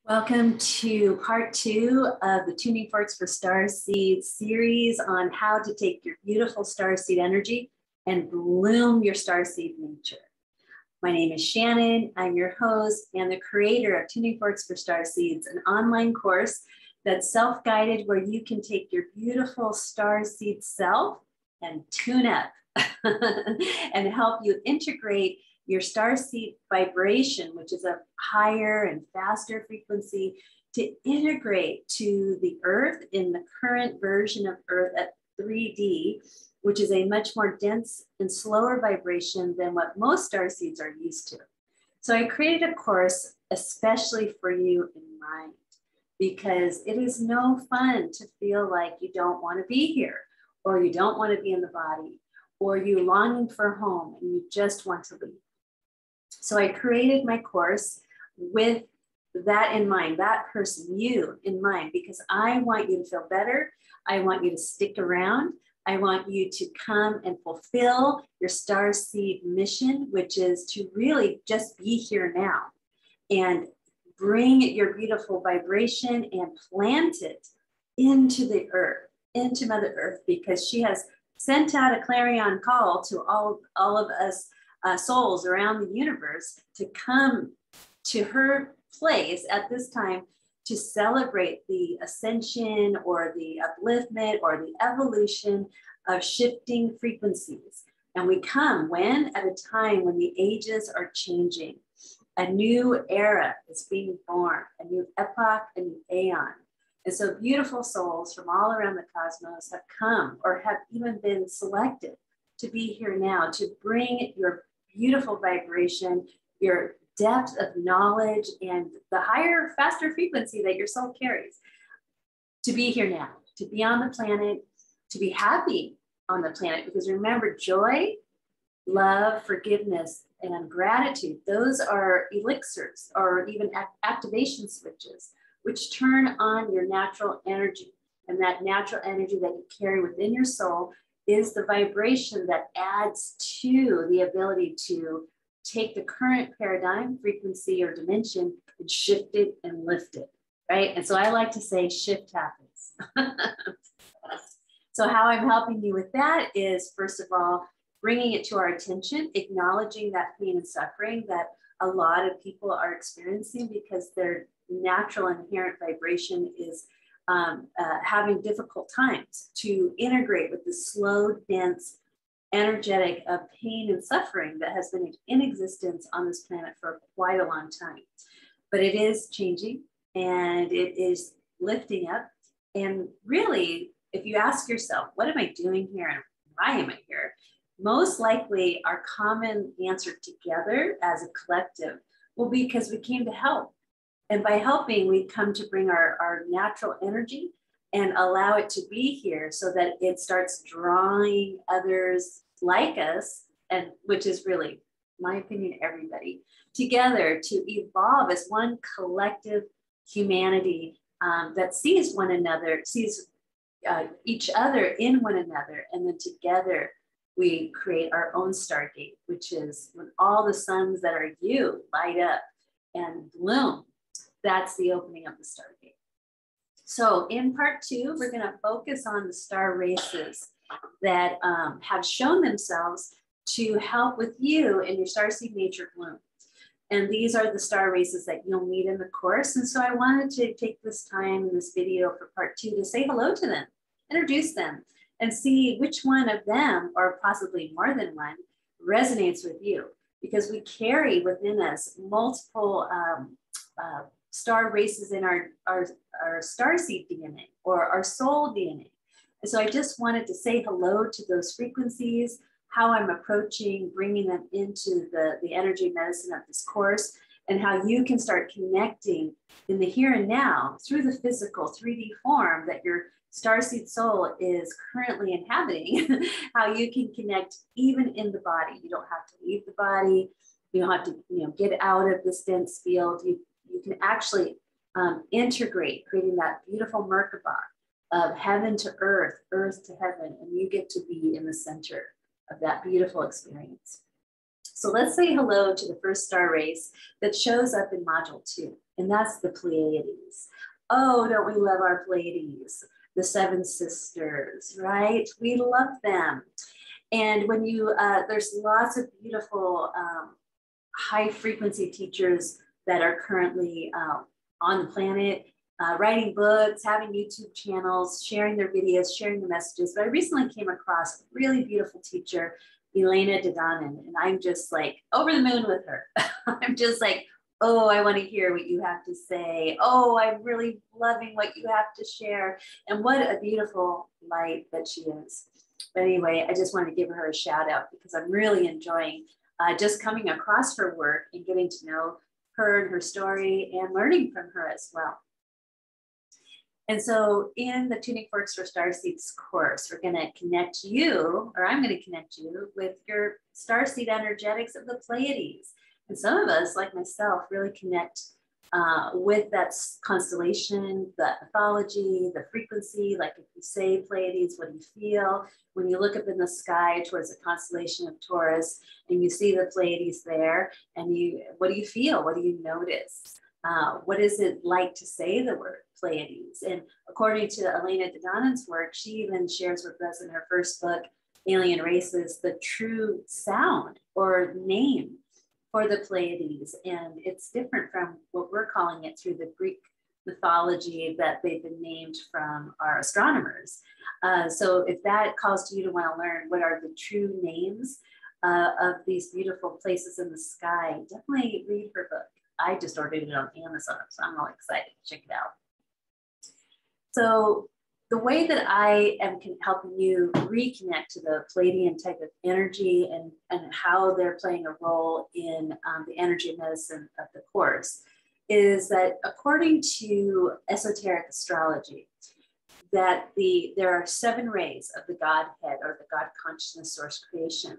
Welcome to part 2 of the Tuning Forks for Starseed series on how to take your beautiful starseed energy and bloom your starseed nature. My name is Shannon. I'm your host and the creator of Tuning Forks for Starseeds, an online course that's self-guided where you can take your beautiful starseed self and tune up and help you integrate your starseed vibration, which is a higher and faster frequency, to integrate to the Earth in the current version of Earth at 3D, which is a much more dense and slower vibration than what most starseeds are used to. So I created a course especially for you in mind, because it is no fun to feel like you don't want to be here, or you don't want to be in the body, or you're longing for home and you just want to leave. So I created my course with that in mind, that person, you in mind, because I want you to feel better. I want you to stick around. I want you to come and fulfill your Starseed mission, which is to really just be here now and bring your beautiful vibration and plant it into the Earth, into Mother Earth, because she has sent out a clarion call to all of us souls around the universe to come to her place at this time to celebrate the ascension or the upliftment or the evolution of shifting frequencies. And we come when? At a time when the ages are changing. A new era is being born, a new epoch, a new aeon. And so beautiful souls from all around the cosmos have come or have even been selected to be here now to bring your beautiful vibration, your depth of knowledge, and the higher, faster frequency that your soul carries to be here now, to be on the planet, to be happy on the planet. Because remember, joy, love, forgiveness, and gratitude, those are elixirs or even activation switches, which turn on your natural energy. And that natural energy that you carry within your soul is the vibration that adds to the ability to take the current paradigm, frequency, or dimension and shift it and lift it, right? And so I like to say shift happens. So how I'm helping you with that is, first of all, bringing it to our attention, acknowledging that pain and suffering that a lot of people are experiencing because their natural inherent vibration is having difficult times to integrate with the slow, dense, energetic of pain and suffering that has been in existence on this planet for quite a long time. But it is changing and it is lifting up. And really, if you ask yourself, what am I doing here and why am I here? Most likely our common answer together as a collective will be because we came to help. And by helping, we come to bring our natural energy and allow it to be here so that it starts drawing others like us, and which is really, my opinion, everybody, together to evolve as one collective humanity that sees one another, sees each other in one another, and then together we create our own Stargate, which is when all the suns that are you light up and bloom. That's the opening of the Stargate. So in part 2, we're going to focus on the star races that have shown themselves to help with you in your starseed nature bloom. And these are the star races that you'll meet in the course. And so I wanted to take this time in this video for part 2 to say hello to them, introduce them, and see which one of them, or possibly more than one, resonates with you. Because we carry within us multiple star races in our starseed DNA or our soul DNA. And so I just wanted to say hello to those frequencies, how I'm approaching bringing them into the energy medicine of this course, and how you can start connecting in the here and now through the physical 3D form that your starseed soul is currently inhabiting, how you can connect even in the body. You don't have to leave the body. You don't have to get out of this dense field. You can actually integrate, creating that beautiful Merkaba of heaven to earth, earth to heaven, and you get to be in the center of that beautiful experience. So let's say hello to the first star race that shows up in module 2, and that's the Pleiades. Oh, don't we love our Pleiades? The seven sisters, right? We love them. And when you, there's lots of beautiful high frequency teachers that are currently on the planet, writing books, having YouTube channels, sharing their videos, sharing the messages. But I recently came across a really beautiful teacher, Elena Dedanen, and I'm just like over the moon with her. I'm just like, oh, I want to hear what you have to say. Oh, I'm really loving what you have to share. And what a beautiful light that she is. But anyway, I just wanted to give her a shout out because I'm really enjoying just coming across her work and getting to know her and her story and learning from her as well. And so in the Tuning Forks for Starseeds course, we're going to connect you, or I'm going to connect you with your starseed energetics of the Pleiades. And some of us, like myself, really connect with that constellation, the mythology, the frequency. Like if you say Pleiades, what do you feel? When you look up in the sky towards the constellation of Taurus and you see the Pleiades there, and what do you feel? What do you notice? What is it like to say the word Pleiades? And according to Elena Dedanen's work, she even shares with us in her first book, Alien Races, the true sound or name for the Pleiades. And it's different from what we're calling it through the Greek mythology that they've been named from our astronomers. So if that calls to you to want to learn what are the true names of these beautiful places in the sky, definitely read her book. I just ordered it on Amazon, so I'm all excited to check it out. So the way that I am helping you reconnect to the Pleiadian type of energy and how they're playing a role in the energy medicine of the course is that according to esoteric astrology, that there are 7 rays of the Godhead or the God consciousness source creation.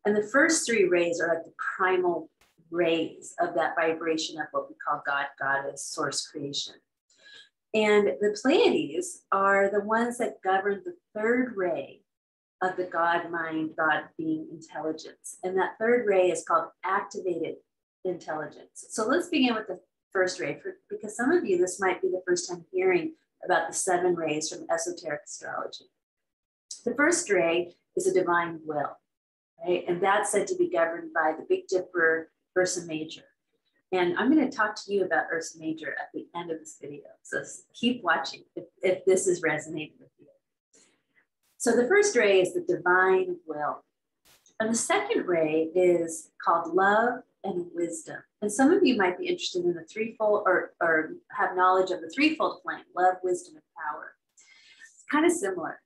And the first 3 rays are like the primal rays of that vibration of what we call God, Goddess, source creation. And the Pleiades are the ones that govern the 3rd ray of the God mind, God being intelligence. And that 3rd ray is called activated intelligence. So let's begin with the first ray, because some of you, this might be the first time hearing about the 7 rays from esoteric astrology. The first ray is a divine will, right? And that's said to be governed by the Big Dipper, Ursa Major. And I'm going to talk to you about Ursa Major at the end of this video. So keep watching if this is resonating with you. So the first ray is the divine will. And the second ray is called love and wisdom. And some of you might be interested in the threefold or have knowledge of the threefold flame, love, wisdom, and power. It's kind of similar.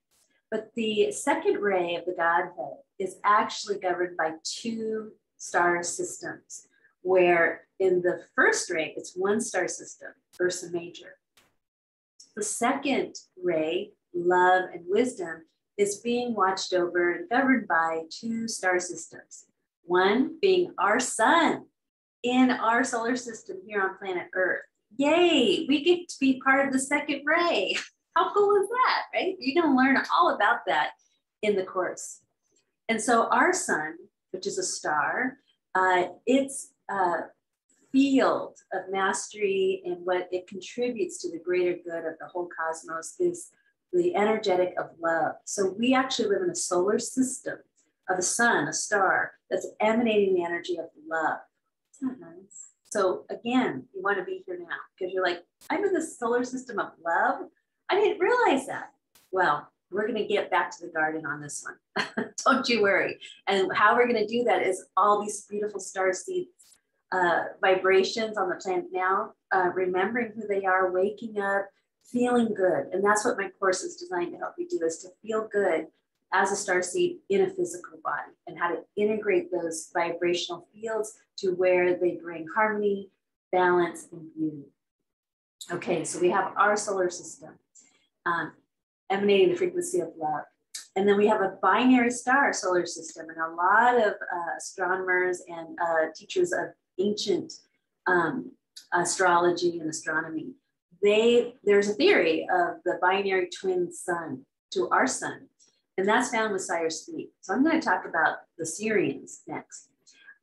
But the second ray of the Godhead is actually governed by 2 star systems, where in the first ray, it's 1 star system, Ursa Major. The second ray, love and wisdom, is being watched over and governed by 2 star systems. One being our sun in our solar system here on planet Earth. Yay, we get to be part of the second ray. How cool is that, right? You're gonna learn all about that in the course. And so our sun, which is a star, its field of mastery and what it contributes to the greater good of the whole cosmos is the energetic of love. So we actually live in a solar system of a sun, a star, that's emanating the energy of love. Isn't that nice? So again, you want to be here now because you're like, I'm in the solar system of love. I didn't realize that. Well, we're going to get back to the garden on this one. Don't you worry. And how we're going to do that is all these beautiful starseed vibrations on the planet now, remembering who they are, waking up, feeling good. And that's what my course is designed to help you do, is to feel good as a starseed in a physical body and how to integrate those vibrational fields to where they bring harmony, balance, and beauty. Okay, so we have our solar system emanating the frequency of love. And then we have a binary star solar system, and a lot of astronomers and teachers of ancient astrology and astronomy, there's a theory of the binary twin sun to our sun, and that's found with Cyrus 3. So I'm going to talk about the Syrians next.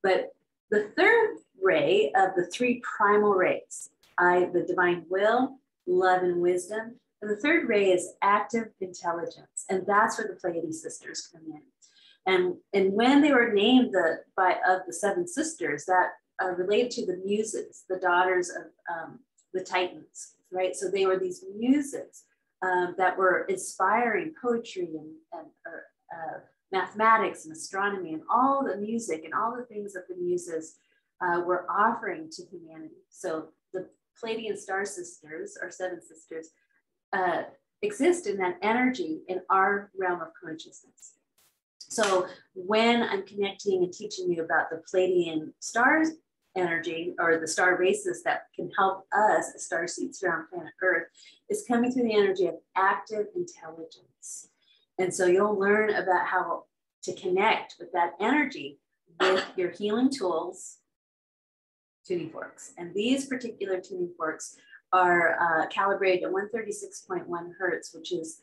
But the third ray of the three primal rays, the divine will, love, and wisdom. And the third ray is active intelligence. And that's where the Pleiades sisters come in. And when they were named of the seven sisters, that related to the muses, the daughters of the Titans, right? So they were these muses that were inspiring poetry and mathematics and astronomy and all the music and all the things that the muses were offering to humanity. So the Pleiadian star sisters, or seven sisters, exist in that energy in our realm of consciousness. So when I'm connecting and teaching you about the Pleiadian stars energy, or the star races that can help us as starseeds around planet Earth, is coming through the energy of active intelligence. And so you'll learn about how to connect with that energy with your healing tools, tuning forks. And these particular tuning forks are calibrated at 136.1 hertz, which is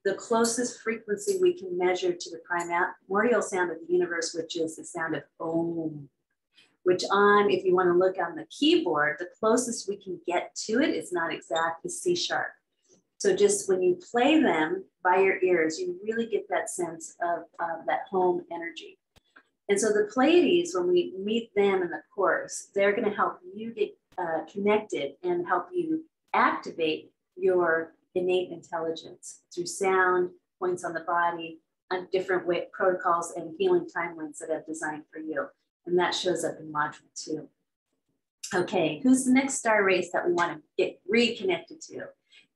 the closest frequency we can measure to the primordial sound of the universe, which is the sound of AUM, which if you want to look on the keyboard, the closest we can get to it is not exact, is C sharp. So just when you play them by your ears, you really get that sense of that home energy. And so the Pleiades, when we meet them in the course, they're going to help you get connected and help you activate your innate intelligence through sound, points on the body, and different protocols and healing timelines that I've designed for you. And that shows up in module 2. Okay, who's the next star race that we want to get reconnected to?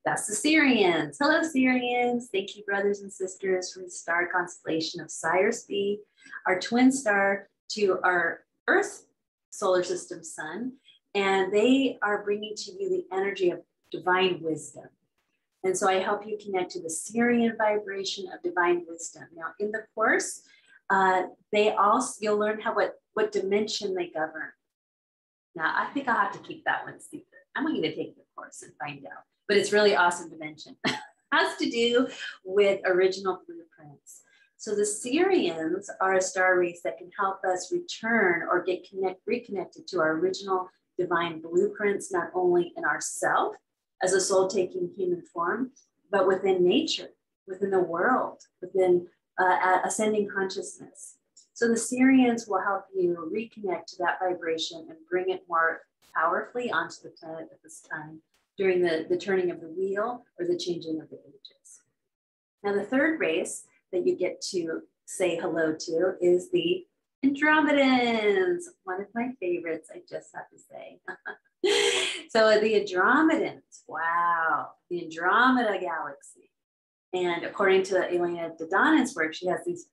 That's the Syrians. Hello, Syrians. Thank you, brothers and sisters, from the star constellation of Sirius B, our twin star to our Earth solar system sun. And they are bringing to you the energy of divine wisdom. And so I help you connect to the Syrian vibration of divine wisdom. Now, in the course, you'll learn what dimension they govern. Now, I think I'll have to keep that one secret. I want you to take the course and find out. But it's really awesome dimension. Has to do with original blueprints. So the Syrians are a star race that can help us return or get reconnected to our original divine blueprints, not only in ourself as a soul taking human form, but within nature, within the world, within ascending consciousness. So the Syrians will help you reconnect to that vibration and bring it more powerfully onto the planet at this time during the turning of the wheel or the changing of the ages. Now, the third race that you get to say hello to is the Andromedans, one of my favorites, I just have to say. So the Andromedans, wow, the Andromeda Galaxy. And according to Elena Dodonan's work, she has these,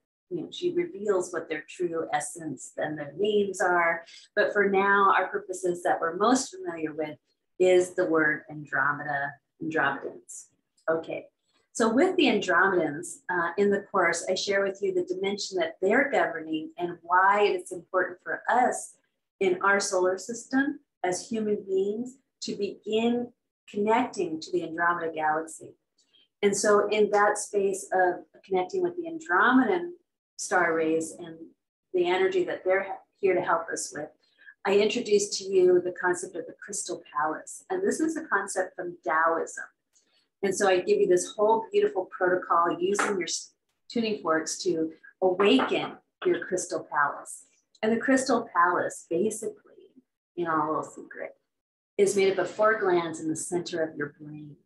she reveals what their true essence and their names are. But for now, our purposes that we're most familiar with is the word Andromeda, Andromedans. Okay, so with the Andromedans in the course, I share with you the dimension that they're governing and why it's important for us in our solar system as human beings to begin connecting to the Andromeda Galaxy. And so in that space of connecting with the Andromedan star race and the energy that they're here to help us with, I introduced to you the concept of the crystal palace. And this is a concept from Taoism. And so I give you this whole beautiful protocol using your tuning forks to awaken your crystal palace. And the crystal palace, basically, a little secret, is made up of 4 glands in the center of your brain.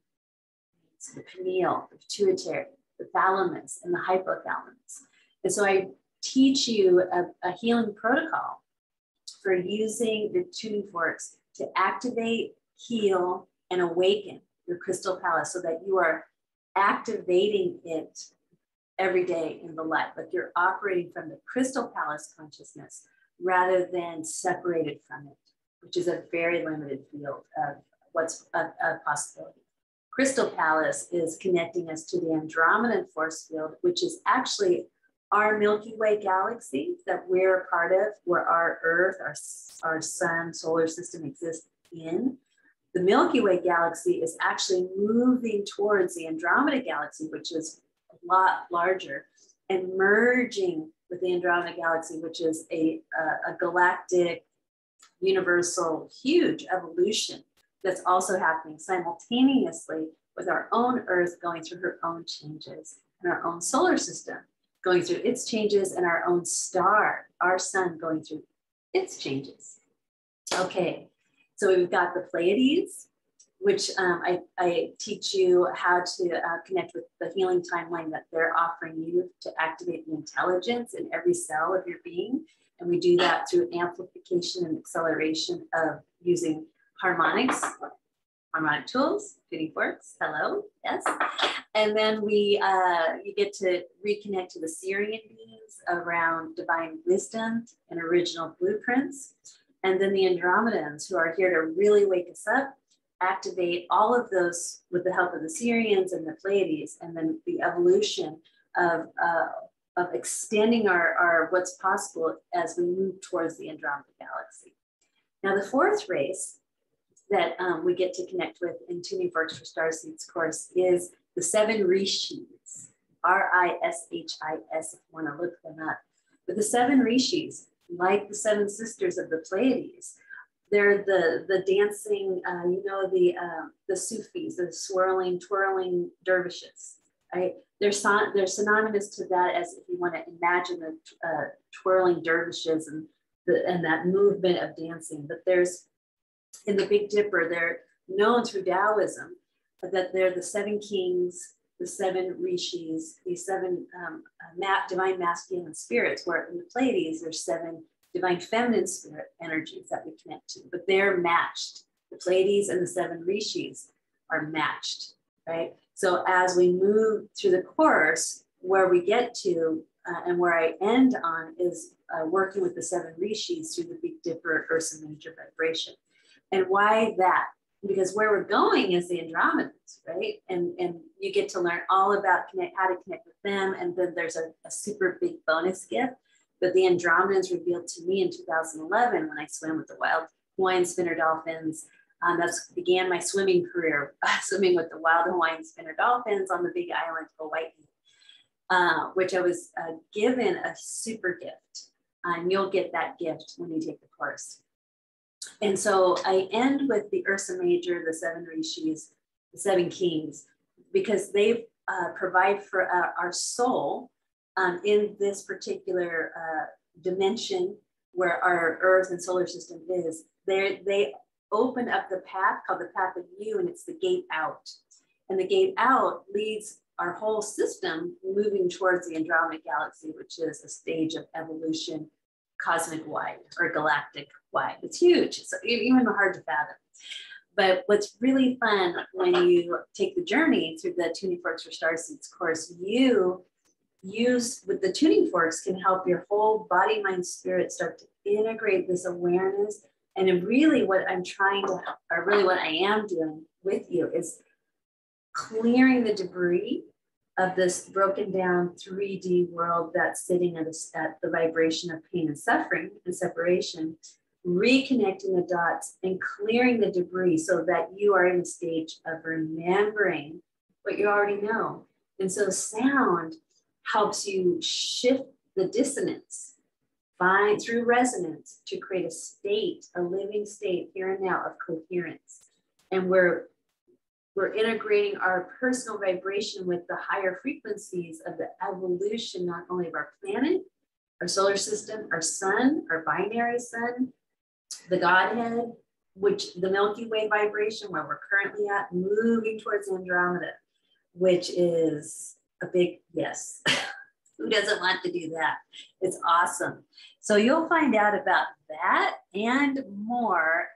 So the pineal, the pituitary, the thalamus, and the hypothalamus. And so I teach you a healing protocol for using the tuning forks to activate, heal, and awaken your crystal palace so that you are activating it every day in the light, like you're operating from the crystal palace consciousness rather than separated from it, which is a very limited field of what's a possibility. Crystal palace is connecting us to the Andromedan force field, which is actually our Milky Way galaxy that we're a part of, where our Earth, our sun, solar system exists in. The Milky Way galaxy is actually moving towards the Andromeda Galaxy, which is a lot larger, and merging with the Andromeda Galaxy, which is a galactic, universal, huge evolution that's also happening simultaneously with our own Earth going through her own changes, and our own solar system going through its changes, and our own star, our sun, going through its changes. Okay, so we've got the Pleiades, which I teach you how to connect with the healing timeline that they're offering you to activate the intelligence in every cell of your being. And we do that through amplification and acceleration of using harmonics, harmonic tools, tuning forks, hello, yes. And then you get to reconnect to the Syrian beings around divine wisdom and original blueprints. And then the Andromedans, who are here to really wake us up, activate all of those with the help of the Syrians and the Pleiades, and then the evolution of extending our what's possible as we move towards the Andromeda Galaxy. Now, the fourth race that we get to connect with in Tuning Forks for Starseeds course is the 7 Rishis, R-I-S-H-I-S, if you want to look them up. But the 7 Rishis, like the 7 sisters of the Pleiades, they're the dancing, the Sufis, the swirling, twirling dervishes, right? They're synonymous to that, as if you want to imagine the twirling dervishes and that movement of dancing. But there's, in the Big Dipper, they're known through Taoism that they're the 7 kings, the 7 rishis, these 7 divine masculine spirits, where in the Pleiades, there's 7 divine feminine spirit energies that we connect to, but they're matched. The Pleiades and the 7 rishis are matched, right? So as we move through the course, where we get to and where I end on is working with the 7 rishis through the Big Dipper Ursa Major vibration. And why that? Because where we're going is the Andromedans, right? And you get to learn all about how to connect with them. And then there's a super big bonus gift that the Andromedans revealed to me in 2011 when I swam with the wild Hawaiian spinner dolphins. That began my swimming career, swimming with the wild Hawaiian spinner dolphins on the Big Island of Hawaii, which I was given a super gift. And you'll get that gift when you take the course. And so I end with the Ursa Major, the 7 Rishis, the 7 Kings, because they provide for our soul in this particular dimension where our Earth and solar system is. They open up the path called the path of you, and it's the gate out. And the gate out leads our whole system moving towards the Andromeda Galaxy, which is a stage of evolution, cosmic wide or galactic wide. It's huge. It's even hard to fathom. But what's really fun when you take the journey through the Tuning Forks for Starseeds course, you use with the tuning forks can help your whole body, mind, spirit start to integrate this awareness. And really what I'm trying to, or really what I am doing with you is clearing the debris of this broken down 3D world that's sitting at the vibration of pain and suffering and separation, reconnecting the dots and clearing the debris so that you are in a stage of remembering what you already know. And so sound helps you shift the dissonance, find through resonance to create a state, a living state here and now of coherence. And we're integrating our personal vibration with the higher frequencies of the evolution, not only of our planet, our solar system, our sun, our binary sun, the Godhead, which the Milky Way vibration, where we're currently at, moving towards Andromeda, which is a big yes. Who doesn't want to do that? It's awesome. So you'll find out about that and more,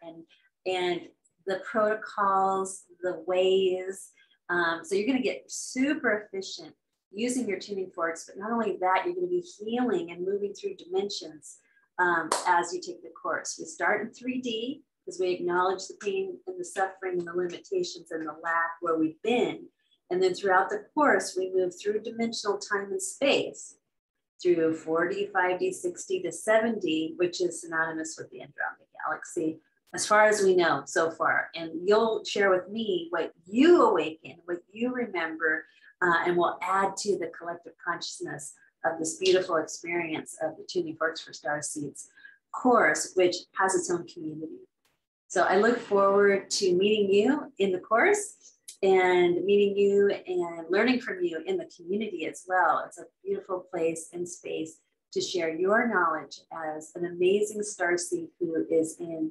and the protocols, the ways. So you're going to get super efficient using your tuning forks, but not only that, you're going to be healing and moving through dimensions as you take the course. We start in 3D because we acknowledge the pain and the suffering and the limitations and the lack where we've been. And then throughout the course, we move through dimensional time and space through 4D, 5D, 6D to 7D, which is synonymous with the Andromeda Galaxy, as far as we know so far. And you'll share with me what you awaken, what you remember, and we'll add to the collective consciousness of this beautiful experience of the Tuning Forks for Starseeds course, which has its own community. So I look forward to meeting you in the course and meeting you and learning from you in the community as well. It's a beautiful place and space to share your knowledge as an amazing starseed who is in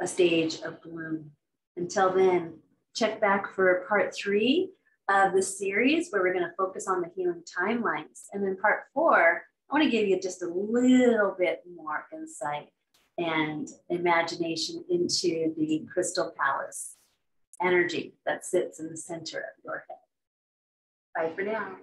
a stage of bloom. Until then, check back for part 3 of the series where we're going to focus on the healing timelines. And then part 4, I want to give you just a little bit more insight and imagination into the crystal palace energy that sits in the center of your head. Bye for now.